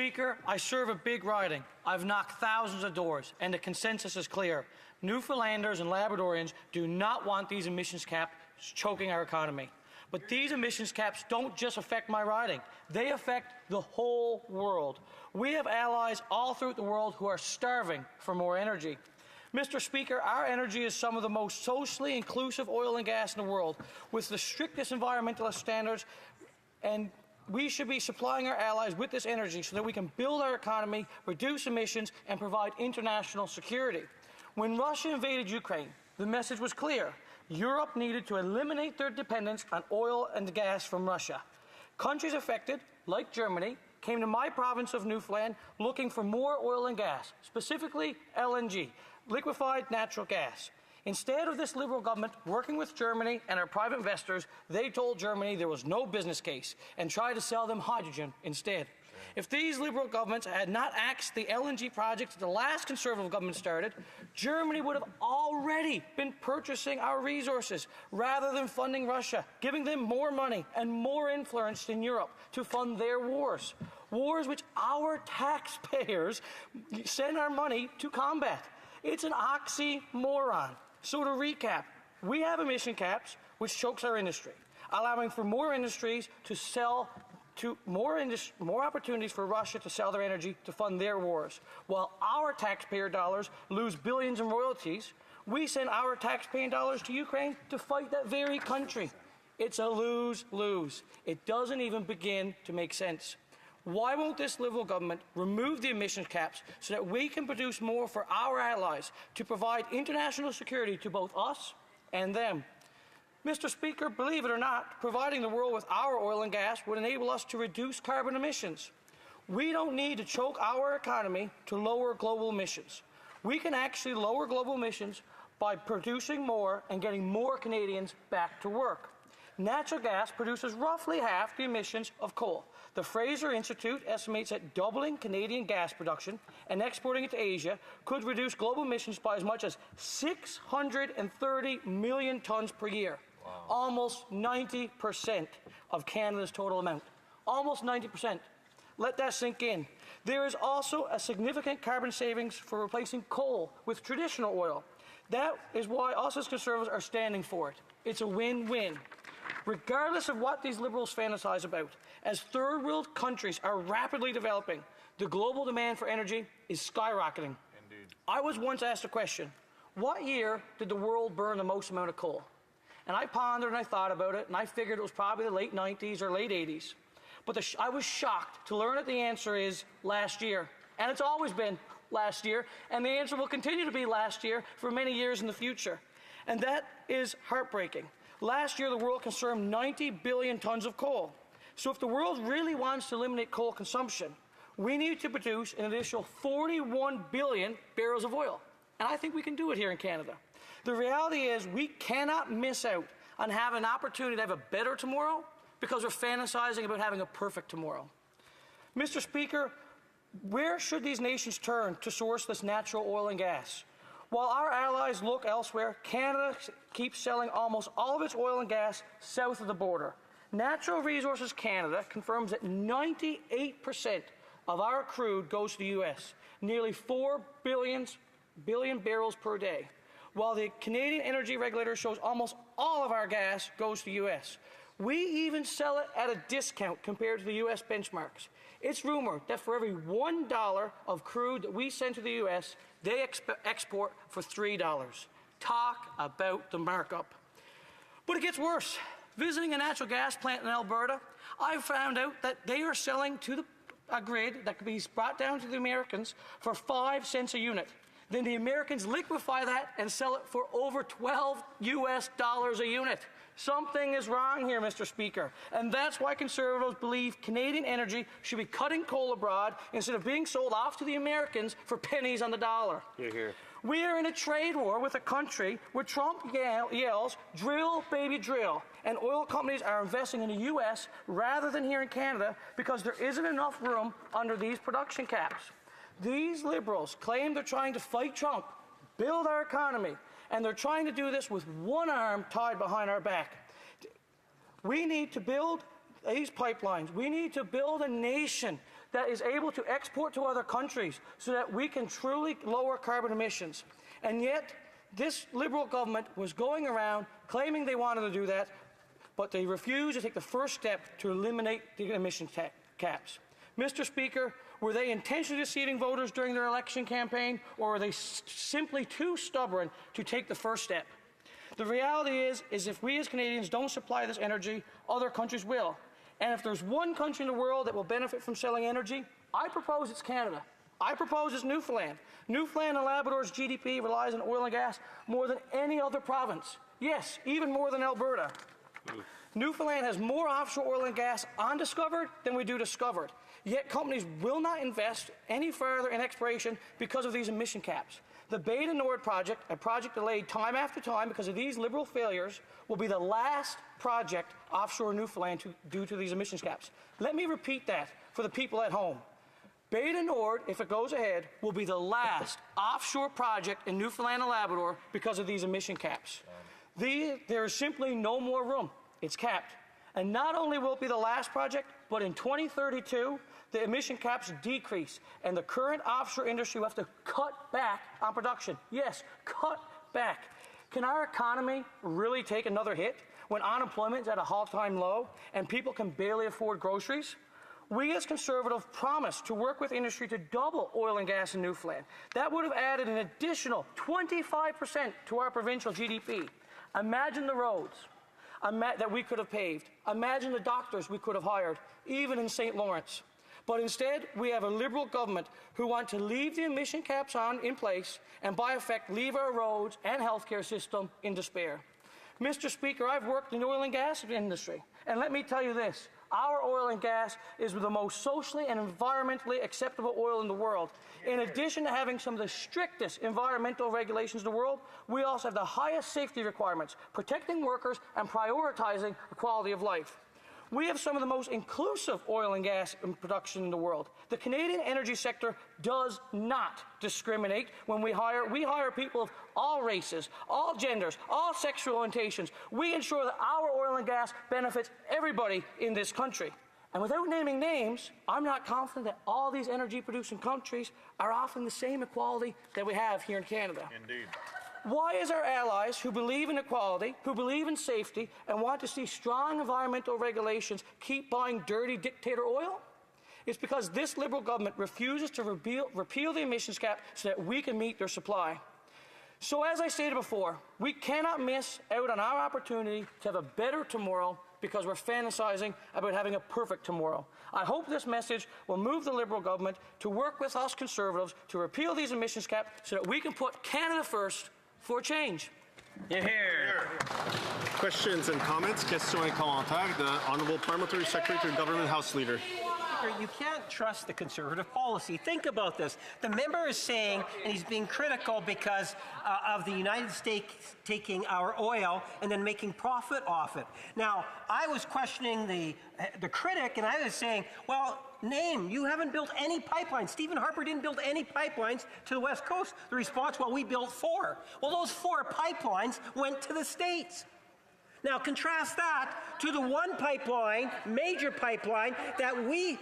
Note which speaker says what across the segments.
Speaker 1: Speaker, I serve a big riding. I've knocked thousands of doors, and the consensus is clear. Newfoundlanders and Labradorians do not want these emissions caps choking our economy. But these emissions caps don't just affect my riding. They affect the whole world. We have allies all throughout the world who are starving for more energy. Mr. Speaker, our energy is some of the most socially inclusive oil and gas in the world, with the strictest environmental standards, and we should be supplying our allies with this energy so that we can build our economy, reduce emissions, and provide international security. When Russia invaded Ukraine, the message was clear. Europe needed to eliminate their dependence on oil and gas from Russia. Countries affected, like Germany, came to my province of Newfoundland looking for more oil and gas, specifically LNG, liquefied natural gas. Instead of this Liberal government working with Germany and our private investors, they told Germany there was no business case and tried to sell them hydrogen instead. If these Liberal governments had not axed the LNG project that the last Conservative government started, Germany would have already been purchasing our resources rather than funding Russia, giving them more money and more influence in Europe to fund their wars. Wars which our taxpayers send our money to combat. It's an oxymoron. So to recap, we have emission caps, which chokes our industry, allowing for more industries to sell to more opportunities for Russia to sell their energy to fund their wars. While our taxpayer dollars lose billions in royalties, we send our taxpaying dollars to Ukraine to fight that very country. It's a lose-lose. It doesn't even begin to make sense. Why won't this Liberal government remove the emissions caps so that we can produce more for our allies to provide international security to both us and them? Mr. Speaker, believe it or not, providing the world with our oil and gas would enable us to reduce carbon emissions. We don't need to choke our economy to lower global emissions. We can actually lower global emissions by producing more and getting more Canadians back to work. Natural gas produces roughly half the emissions of coal. The Fraser Institute estimates that doubling Canadian gas production and exporting it to Asia could reduce global emissions by as much as 630 million tonnes per year. Wow. Almost 90% of Canada's total amount. Almost 90%. Let that sink in. There is also a significant carbon savings for replacing coal with traditional oil. That is why us as Conservatives are standing for it. It's a win-win. Regardless of what these Liberals fantasize about, as third world countries are rapidly developing, the global demand for energy is skyrocketing. Indeed. I was once asked a question, what year did the world burn the most amount of coal? And I pondered and I thought about it, and I figured it was probably the late 90s or late 80s. But I was shocked to learn that the answer is last year. And it's always been last year, and the answer will continue to be last year for many years in the future. And that is heartbreaking. Last year, the world consumed 90 billion tons of coal. So if the world really wants to eliminate coal consumption, we need to produce an additional 41 billion barrels of oil. And I think we can do it here in Canada. The reality is we cannot miss out on having an opportunity to have a better tomorrow because we're fantasizing about having a perfect tomorrow. Mr. Speaker, where should these nations turn to source this natural oil and gas? While our allies look elsewhere, Canada keeps selling almost all of its oil and gas south of the border. Natural Resources Canada confirms that 98% of our crude goes to the U.S., nearly 4 billion barrels per day, while the Canadian Energy Regulator shows almost all of our gas goes to the U.S. We even sell it at a discount compared to the U.S. benchmarks. It's rumored that for every $1 of crude that we send to the U.S., they export for $3. Talk about the markup. But it gets worse. Visiting a natural gas plant in Alberta, I found out that they are selling to a grid that could be brought down to the Americans for 5 cents a unit. Then the Americans liquefy that and sell it for over $12 a unit. Something is wrong here, Mr. Speaker, and that's why Conservatives believe Canadian energy should be cutting coal abroad instead of being sold off to the Americans for pennies on the dollar. Hear, hear. We are in a trade war with a country where Trump yells, drill, baby, drill, and oil companies are investing in the U.S. rather than here in Canada because there isn't enough room under these production caps. These Liberals claim they're trying to fight Trump, build our economy, and they're trying to do this with one arm tied behind our back. We need to build these pipelines. We need to build a nation that is able to export to other countries so that we can truly lower carbon emissions. And yet, this Liberal government was going around claiming they wanted to do that, but they refused to take the first step to eliminate the emission caps. Mr. Speaker, were they intentionally deceiving voters during their election campaign, or were they simply too stubborn to take the first step? The reality is if we as Canadians don't supply this energy, other countries will. And if there's one country in the world that will benefit from selling energy, I propose it's Canada. I propose it's Newfoundland. Newfoundland and Labrador's GDP relies on oil and gas more than any other province. Yes, even more than Alberta. Newfoundland has more offshore oil and gas undiscovered than we do discovered. Yet companies will not invest any further in exploration because of these emission caps. The Bay du Nord project, a project delayed time after time because of these Liberal failures, will be the last project offshore Newfoundland due to these emissions caps. Let me repeat that for the people at home. Bay du Nord, if it goes ahead, will be the last offshore project in Newfoundland and Labrador because of these emission caps. There is simply no more room. It's capped. And not only will it be the last project, but in 2032, the emission caps decrease, and the current offshore industry will have to cut back on production. Yes, cut back. Can our economy really take another hit when unemployment is at a all-time low and people can barely afford groceries? We as Conservatives promised to work with industry to double oil and gas in Newfoundland. That would have added an additional 25% to our provincial GDP. Imagine the roads that we could have paved. Imagine the doctors we could have hired, even in St. Lawrence. But instead, we have a Liberal government who want to leave the emission caps in place and, by effect, leave our roads and healthcare system in despair. Mr. Speaker, I've worked in the oil and gas industry, and let me tell you this. Our oil and gas is the most socially and environmentally acceptable oil in the world. In addition to having some of the strictest environmental regulations in the world, we also have the highest safety requirements, protecting workers and prioritizing the quality of life. We have some of the most inclusive oil and gas production in the world. The Canadian energy sector does not discriminate when we hire people of all races, all genders, all sexual orientations. We ensure that our oil and gas benefits everybody in this country. And without naming names, I'm not confident that all these energy-producing countries are offering the same equality that we have here in Canada.
Speaker 2: Indeed.
Speaker 1: Why is our allies who believe in equality, who believe in safety, and want to see strong environmental regulations keep buying dirty dictator oil? It's because this Liberal government refuses to repeal the emissions cap so that we can meet their supply. So as I stated before, we cannot miss out on our opportunity to have a better tomorrow because we're fantasizing about having a perfect tomorrow. I hope this message will move the Liberal government to work with us Conservatives to repeal these emissions caps so that we can put Canada first for change.
Speaker 2: Here.
Speaker 3: Questions and comments? Questions et commentaires. The Honourable Parliamentary Secretary to Government House Leader.
Speaker 4: You can't trust the Conservative policy. Think about this. The member is saying, and he's being critical because of the United States taking our oil and then making profit off it. Now, I was questioning the critic, and I was saying, well, you haven't built any pipelines. Stephen Harper didn't build any pipelines to the West Coast. The response, well, we built 4. Well, those 4 pipelines went to the States. Now, contrast that to the one pipeline, major pipeline, that we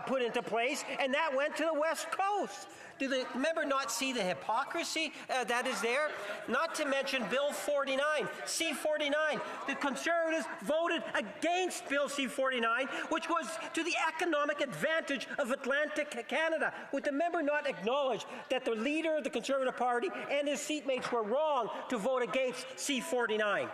Speaker 4: put into place, and that went to the West Coast. Do the member not see the hypocrisy that is there? Not to mention Bill 49, C-49. The Conservatives voted against Bill C-49, which was to the economic advantage of Atlantic Canada. Would the member not acknowledge that the leader of the Conservative Party and his seatmates were wrong to vote against C-49?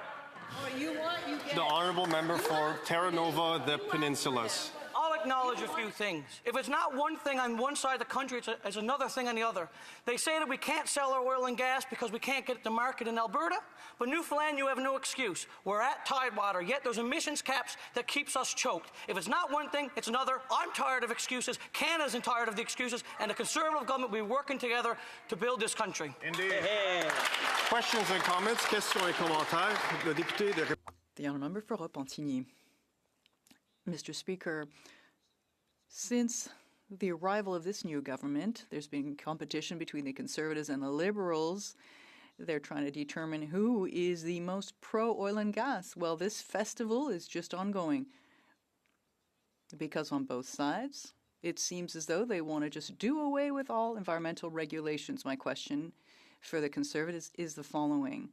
Speaker 3: The Honourable Member for Terra Nova, the Peninsulas.
Speaker 1: I'll acknowledge a few things. If it's not one thing on one side of the country, it's another thing on the other. They say that we can't sell our oil and gas because we can't get it to market in Alberta, but Newfoundland, you have no excuse. We're at Tidewater, yet there's emissions caps that keeps us choked. If it's not one thing, it's another. I'm tired of excuses. Canada's tired of the excuses, and the Conservative government will be working together to build this country.
Speaker 2: Indeed.
Speaker 3: Questions and comments? Questions et commentaires. Le député de...
Speaker 5: The Honourable Member for Repentigny. Mr. Speaker, since the arrival of this new government, there's been competition between the Conservatives and the Liberals. They're trying to determine who is the most pro-oil and gas. Well, this festival is just ongoing because on both sides, it seems as though they want to just do away with all environmental regulations. My question for the Conservatives is the following.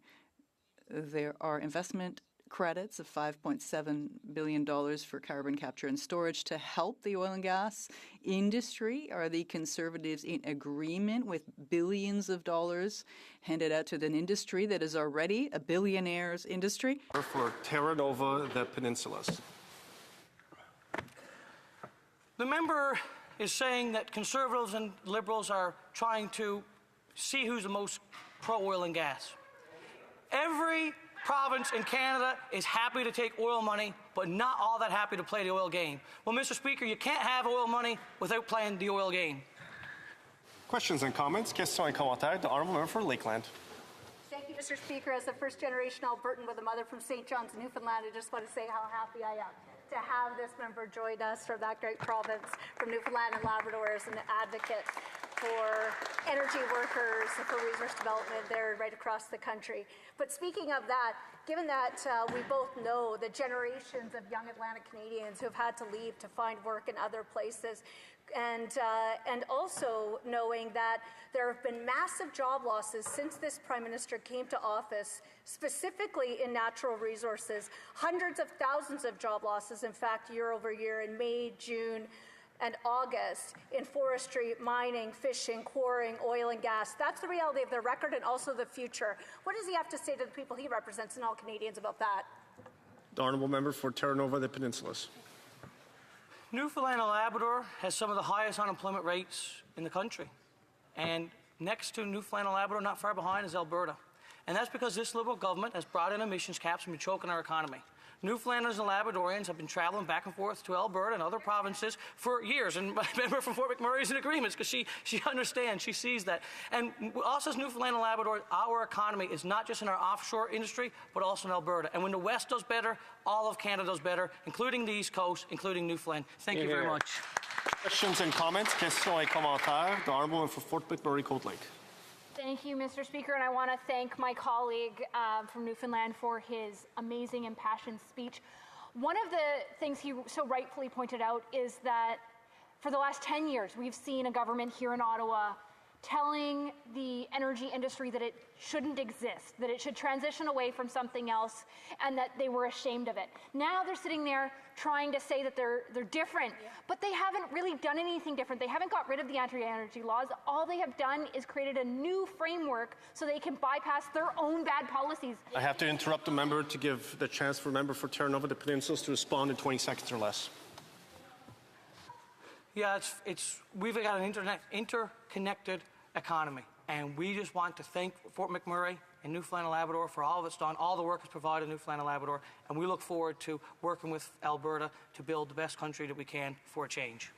Speaker 5: There are investment credits of $5.7 billion for carbon capture and storage to help the oil and gas industry. Are the Conservatives in agreement with billions of dollars handed out to an industry that is already a billionaire's industry?
Speaker 3: For Terra Nova, the Peninsulas.
Speaker 1: The member is saying that Conservatives and Liberals are trying to see who's the most pro-oil and gas. Every province in Canada is happy to take oil money, but not all that happy to play the oil game. Well, Mr. Speaker, you can't have oil money without playing the oil game.
Speaker 3: Questions and comments? Questions et commentaires. The Honourable Member for Lakeland.
Speaker 2: Thank you, Mr. Speaker. As a first-generation Albertan with a mother from St. John's, Newfoundland, I just want to say how happy I am to have this member join us from that great province, from Newfoundland and Labrador, as an advocate for energy workers, for resource development there right across the country. But speaking of that, given that we both know the generations of young Atlantic Canadians who have had to leave to find work in other places, and also knowing that there have been massive job losses since this Prime Minister came to office, specifically in natural resources, hundreds of thousands of job losses, in fact, year over year in May, June, and August in forestry, mining, fishing, quarrying, oil and gas. That's the reality of their record and also the future. What does he have to say to the people he represents and all Canadians about that?
Speaker 3: The Honourable Member for Terra Nova, the Peninsulas.
Speaker 1: Newfoundland and Labrador has some of the highest unemployment rates in the country. And next to Newfoundland and Labrador, not far behind, is Alberta. And that's because this Liberal government has brought in emissions caps and been choking our economy. Newfoundlanders and Labradorians have been traveling back and forth to Alberta and other provinces for years. And my member from Fort McMurray is in agreement because she understands, she sees that. And us as Newfoundland and Labrador, our economy is not just in our offshore industry, but also in Alberta. And when the West does better, all of Canada does better, including the East Coast, including Newfoundland. Thank you very much.
Speaker 3: Questions and comments? Questions et commentaires. The Honourable Member for Fort McMurray, Cold Lake.
Speaker 6: Thank you, Mr. Speaker, and I want to thank my colleague from Newfoundland for his amazing, impassioned speech. One of the things he so rightfully pointed out is that for the last 10 years, we've seen a government here in Ottawa telling the energy industry that it shouldn't exist, that it should transition away from something else, and that they were ashamed of it. Now they're sitting there trying to say that they're different, but they haven't really done anything different. They haven't got rid of the anti-energy laws. All they have done is created a new framework so they can bypass their own bad policies.
Speaker 3: I have to interrupt the member to give the chance for member for Terra Nova, the Peninsulas, to respond in 20 seconds or less.
Speaker 1: Yeah, we've got an interconnected economy, and we just want to thank Fort McMurray and Newfoundland and Labrador for all of it's done, all the work it's provided in Newfoundland and Labrador, and we look forward to working with Alberta to build the best country that we can for a change.